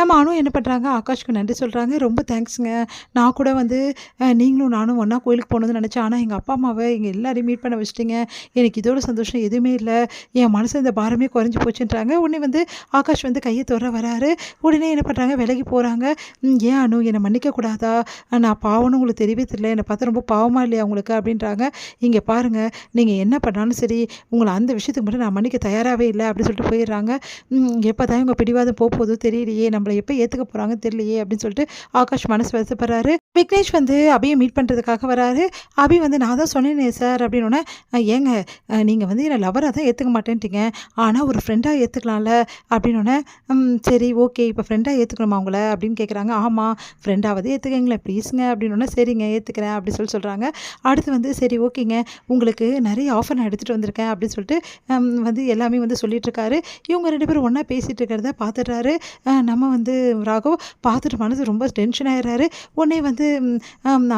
நம்ம அனு என்ன பண்ணுறாங்க, ஆகாஷ்க்கு நன்றி சொல்கிறாங்க. ரொம்ப தேங்க்ஸுங்க. நான் கூட வந்து நீங்களும் நானும் ஒன்றா கோயிலுக்கு போகணுன்னு நினச்சேன். ஆனால் எங்கள் அப்பா அம்மாவை எங்கள் எல்லாரையும் மீட் பண்ண வச்சுட்டீங்க. எனக்கு இதோட சந்தோஷம் எதுவுமே இல்லை. என் மனசு இந்த பாரமே குறைஞ்சி போச்சுன்றாங்க. உடனே வந்து ஆகாஷ் வந்து கையை தொட வராரு. உடனே என்ன பண்ணுறாங்க, விலகி போகிறாங்க. ஏன் அனு என்னை மன்னிக்க கூடாதா? நான் பாவம்னு உங்களுக்கு தெரியவே தெரியல. என்னை பார்த்தா ரொம்ப பாவமாக இல்லையா உங்களுக்கு அப்படின்றாங்க. இங்கே பாருங்கள், நீங்கள் என்ன பண்ணாலும் சரி, உங்களை அந்த விஷயத்துக்கு மட்டும் நான் மன்னிக்க தயாராகவே இல்லை அப்படின்னு சொல்லிட்டு போயிடுறாங்க. எப்போ தான் இவங்க பிடிவாதம் போகுதோ தெரியலையே, நம்மளை எப்போ ஏற்றுக்க போகிறாங்கன்னு தெரியலையே அப்படின்னு சொல்லிட்டு ஆகாஷ் மனசு வருத்தப்படுறாரு. விக்னேஷ் வந்து அபியை மீட் பண்ணுறதுக்காக வராரு. அபி வந்து நான் தான் சொன்னேனே சார் அப்படின்னோடனே, ஏங்க நீங்கள் வந்து என்னை லவராக தான் ஏற்றுக்க மாட்டேன்ட்டீங்க, ஆனால் ஒரு ஃப்ரெண்டாக ஏற்றுக்கலாம்ல அப்படின்னோடனே, சரி ஓகே இப்போ ஃப்ரெண்டாக ஏற்றுக்கணுமா உங்களை அப்படின்னு கேட்குறாங்க. ஆமாம் ஃப்ரெண்டாவது ஏற்றுக்கங்களேன் ப்ளீஸுங்க அப்படின்னோடனே, சரிங்க ஏற்றுக்கிறேன் அப்படின்னு சொல்கிறாங்க. அடுத்து வந்து சரி ஓகேங்க, உங்களுக்கு நிறைய ஆஃபர் நான் எடுத்துகிட்டு வந்திருக்கேன் அப்படின்னு சொல்லிட்டு வந்து எல்லாமே வந்து சொல்லிகிட்ருக்காரு. இவங்க 2 பேரும் ஒன்றா பேசிகிட்டு இருக்கிறத பார்த்துடுறாரு நம்ம வந்து ராகவ். பார்த்துட்டு மனசு ரொம்ப டென்ஷன் ஆகிடுறாரு. உடனே வந்து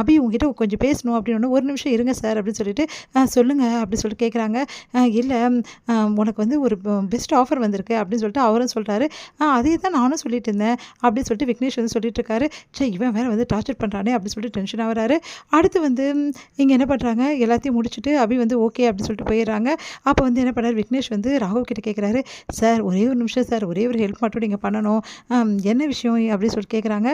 அபி உங்ககிட்ட கொஞ்சம் பேசணும் அப்படின்னு, ஒரு நிமிஷம் இருங்க சார் அப்படின்னு சொல்லிட்டு, சொல்லுங்கள் அப்படின்னு சொல்லிட்டு கேட்குறாங்க. இல்லை உனக்கு வந்து ஒரு பெஸ்ட் ஆஃபர் வந்திருக்கு அப்படின்னு சொல்லிட்டு அவரும் சொல்கிறாரு. அதே தான் நானும் சொல்லிட்டு இருந்தேன் அப்படின்னு சொல்லிட்டு விக்னேஷ் வந்து சொல்லிட்டு இருக்காரு. சரி இவன் வேறு வந்து டார்ச்சர் பண்ணுறானே அப்படின்னு சொல்லிட்டு டென்ஷன் ஆகிறாரு. அடுத்து வந்து இங்கே என்ன பண்ணுறாங்க, எல்லாத்தையும் முடிச்சுட்டு அபி வந்து ஓகே அப்படின்னு சொல்லிட்டு போயிடுறாங்க. அப்போ வந்து என்ன பண்ணுறாரு, விக்னேஷ் வந்து ராகவ் கிட்ட கேட்குறாரு. சார் ஒரே ஒரு நிமிஷம் சார், ஒரே ஒரு ஹெல்ப் மட்டும் நீங்கள் பண்ணணும். என்ன விஷயம் அப்படின்னு சொல்லிட்டு கேட்குறாங்க.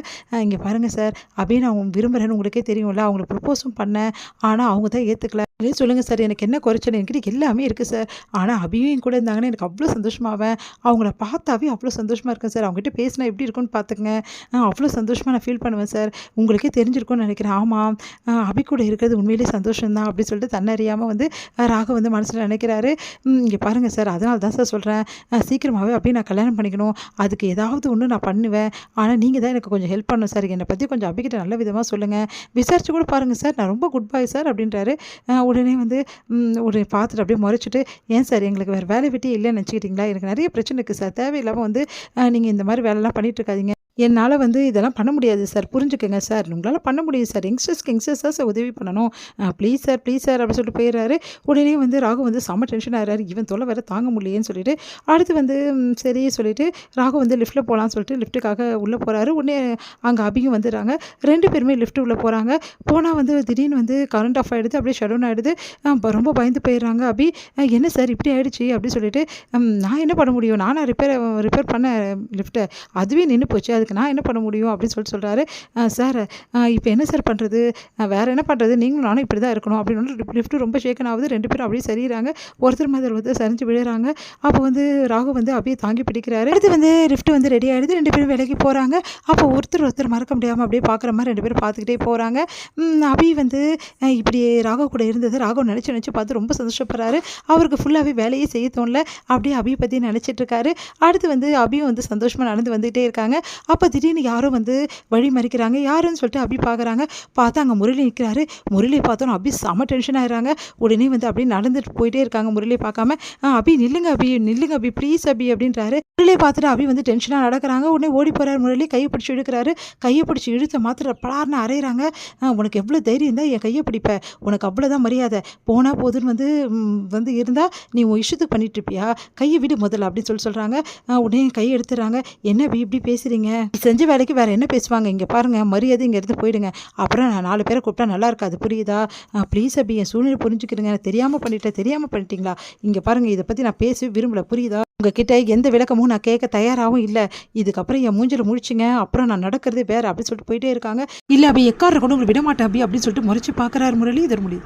இங்கே பாருங்கள் சார், அபி நான் விரும்புகிறேன்னு உங்களுக்கே தெரியும்ல, அவங்களுக்கு ப்ரப்போஸும் பண்ணேன், ஆனால் அவங்க தான் ஏற்றுக்கல. சொல்லுங்கள் சார், எனக்கு என்ன குறைச்சல், என்கிட்ட எல்லாமே இருக்குது சார், ஆனால் அபியும் கூட இருந்தாங்கன்னா எனக்கு அவ்வளோ சந்தோஷமாவேன். அவங்கள பார்த்தாவே அவ்வளோ சந்தோஷமாக இருக்கேன் சார். அவங்ககிட்ட பேசினா எப்படி இருக்குன்னு பார்த்துக்குங்க, அவ்வளோ சந்தோஷமாக நான் ஃபீல் பண்ணுவேன் சார். உங்களுக்கே தெரிஞ்சிருக்கும்னு நினைக்கிறேன். ஆமாம் அபி கூட இருக்கிறது உண்மையிலே சந்தோஷம்தான் அப்படின்னு சொல்லிட்டு தன்னறியாமல் வந்து ராக வந்து மனசில் நினைக்கிறாரு. இங்கே பாருங்கள் சார், அதனால தான் சார் சொல்கிறேன், சீக்கிரமாகவே அப்படியே நான் கல்யாணம் பண்ணிக்கணும், அதுக்கு ஏதாவது ஒன்று நான் பண்ணுவேன், ஆனால் நீங்கள் தான் எனக்கு கொஞ்சம் ஹெல்ப் பண்ணணும் சார். என்னை பற்றி கொஞ்சம் அபிக்கிட்ட நல்ல விதமாக சொல்லுங்கள், விசாரிச்சு கூட பாருங்கள் சார், நான் ரொம்ப குட் பாய் சார் அப்படின்றாரு. உடனே வந்து ஒரு பார்த்துட்டு அப்படியே முறைச்சிட்டு, ஏன் சார் எங்களுக்கு வேறு வேலை வெட்டி இல்லைன்னு நினச்சிக்கிட்டிங்களா? எனக்கு நிறைய பிரச்சனை இருக்குது சார், தேவையில்லாமல் வந்து நீங்கள் இந்த மாதிரி வேலைலாம் பண்ணிகிட்டு இருக்காதீங்க, என்னால் வந்து இதெல்லாம் பண்ண முடியாது சார், புரிஞ்சுக்கங்க சார், உங்களால் பண்ண முடியும் சார், யங்ஸ்டர்ஸ் தான் சார் உதவி பண்ணணும், ப்ளீஸ் சார் அப்படின்னு சொல்லிட்டு போயிடுறாரு. உடனே வந்து ராகு வந்து செம்ம டென்ஷன் ஆகிறாரு. இவன் தொலை வேறு தாங்க முடியலையேன்னு சொல்லிட்டு அடுத்து வந்து சரி சொல்லிட்டு ராகு வந்து லிஃப்ட்டில் போகலான்னு சொல்லிட்டு லிஃப்ட்டுக்காக உள்ளே போகிறாரு. உடனே அங்கே அபியும் வந்துடுறாங்க. 2 பேருமே லிஃப்ட்டு உள்ளே போகிறாங்க. போனால் வந்து திடீர்னு வந்து கரண்ட் ஆஃப் ஆகிடுது, அப்படியே ஷட் டவுன் ஆகிடுது. ரொம்ப பயந்து போயிடுறாங்க அபி. என்ன சார் இப்படி ஆகிடுச்சு அப்படின்னு சொல்லிட்டு, நான் என்ன பண்ண முடியும், நானாக ரிப்பேர் பண்ண லிஃப்ட்டை, அதுவே நின்று போச்சு, அதுக்கு நான் என்ன பண்ண முடியும் அப்படின்னு சொல்கிறாரு. சார் இப்போ என்ன சார் பண்ணுறது, வேறு என்ன பண்ணுறது, நீங்களும் நானும் இப்படி தான் இருக்கணும் அப்படின்னு. லிஃப்ட்டு ரொம்ப ஷேக்கன் ஆகுது. 2 பேரும் அப்படியே சரிகிறாங்க. ஒருத்தர் மாதிரி ஒருத்தர் சரிஞ்சு விழுறாங்க. அப்போ வந்து ராகு வந்து அப்படியே தாங்கி பிடிக்கிறாரு. அடுத்து வந்து லிஃப்ட்டு வந்து ரெடி ஆகிடுது. 2 பேரும் விலகி போகிறாங்க. அப்போ ஒருத்தர் மறக்க முடியாமல் அப்படியே பார்க்குற மாதிரி 2 பேரும் பார்த்துக்கிட்டே போகிறாங்க. அபி வந்து இப்படி ராகு கூட இருந்தது ராகு நினச்சி பார்த்து ரொம்ப சந்தோஷப்படுறாரு. அவருக்கு ஃபுல்லாகவே வேலையே செய்ய தோணல. அப்படியே அபியை பற்றி நினச்சிட்டு இருக்காரு. அடுத்து வந்து அபியும் வந்து சந்தோஷமாக நடந்து வந்துகிட்டே இருக்காங்க. அப்போ திடீர்னு யாரோ வந்து வழி மறிக்கிறாங்க. யாருன்னு சொல்லிட்டு அபி பார்க்குறாங்க. பார்த்தா அங்கே முரளி நிற்கிறாரு. முரளியை பார்த்தோன்னா அபி செம டென்ஷன் ஆகிறாங்க. உடனே வந்து அப்படியே நடந்துட்டு போயிட்டே இருக்காங்க. முரளியை பார்க்காம, அபி நில்லுங்க அபி ப்ளீஸ் அபி அப்படின்றாரு. முரளியை பார்த்துட்டு அபி வந்து டென்ஷனாக நடக்கிறாங்க. உடனே ஓடி போகிறாரு. முரளி கையை பிடிச்சி இழுக்கிறாரு. கையை பிடிச்சி இழுத்த மாத்திர பலார்னு அரைகிறாங்க. உனக்கு எவ்வளோ தைரியம் தான் என் கையை பிடிப்ப, உனக்கு அவ்வளோதான் மரியாதை, போனால் போதுன்னு வந்து இருந்தால் நீ உன் இஷ்டத்துக்கு பண்ணிட்டு இருப்பியா, கையை விடு முதல்ல அப்படின்னு சொல்கிறாங்க. உடனே கையை எடுத்துடுறாங்க. என்ன இப்படி பேசுகிறீங்க, செஞ்ச வேலைக்கு வேறு என்ன பேசுவாங்க, இங்கே பாருங்கள் மரியாதை இங்கே இருந்து போயிடுங்க, அப்புறம் நான் 4 பேரை கூப்பிட்டா நல்லா இருக்காது புரியுதா, ப்ளீஸ் அபி என் சூழ்நிலை புரிஞ்சுக்கிறேங்க, தெரியாமல் பண்ணிட்டீங்களா, இங்கே பாருங்கள் இதை பற்றி நான் பேச விரும்பல புரியுதா, உங்ககிட்ட எந்த விளக்கமும் நான் கேட்க தயாராகவும் இல்லை, இதுக்கப்புறம் என் மூஞ்சில் முழிச்சிங்க அப்புறம் நான் நடக்கிறதே வேறு அப்படின்னு சொல்லிட்டு போயிட்டே இருக்காங்க. இல்லை அபி எக்கார கூட உங்களுக்கு விட மாட்டேன் அபி அப்படின்னு சொல்லிட்டு முறைச்சி பார்க்குறாரு முரளி. இதர் முடியுது.